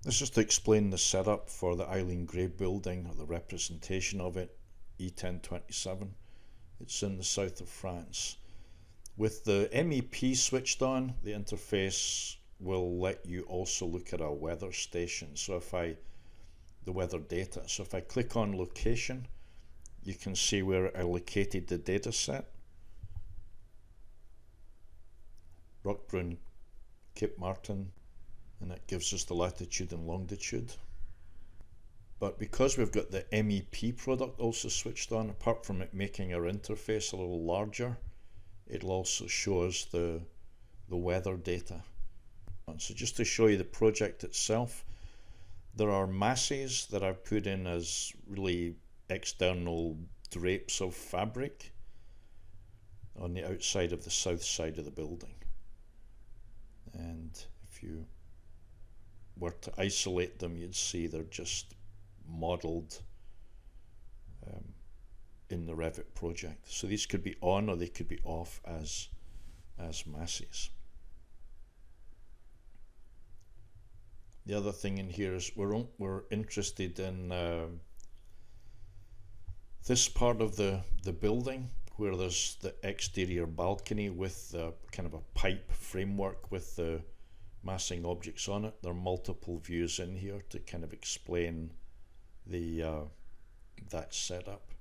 This is to explain the setup for the Eileen Gray building, or the representation of it, E1027. It's in the south of France. With the MEP switched on, the interface will let you also look at a weather station. So the weather data. So if I click on location, you can see where I located the data set. Roquebrune, Cape Martin, and it gives us the latitude and longitude. But because we've got the MEP product also switched on, apart from it making our interface a little larger, it'll also show us the weather data. So just to show you the project itself, there are masses that I've put in as really external drapes of fabric on the outside of the south side of the building. And if you were to isolate them, you'd see they're just modeled in the Revit project. So these could be on or they could be off as masses. The other thing in here is we're interested in this part of the building where there's the exterior balcony with the kind of a pipe framework with the massing objects on it. There are multiple views in here to kind of explain that setup.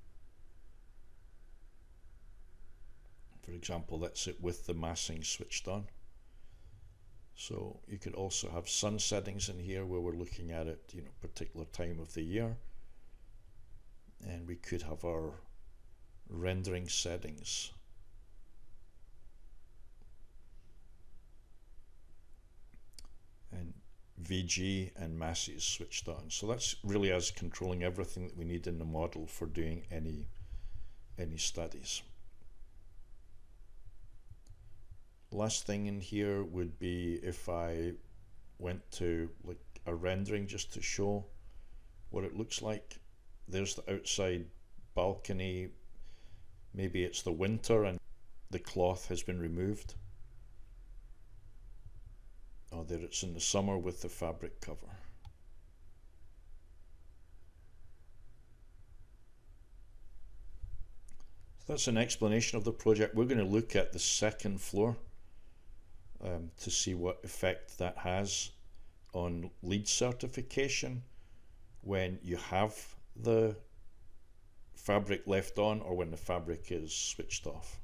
For example, that's it with the massing switched on. So you could also have sun settings in here where we're looking at it, particular time of the year. And we could have our rendering settings. And VG and masses switched on. So that's really us controlling everything that we need in the model for doing any studies. Last thing in here would be if I went to like a rendering just to show what it looks like. There's the outside balcony. Maybe it's the winter and the cloth has been removed. Oh, there it's in the summer with the fabric cover. So that's an explanation of the project. We're going to look at the second floor to see what effect that has on LEED certification when you have the fabric left on or when the fabric is switched off.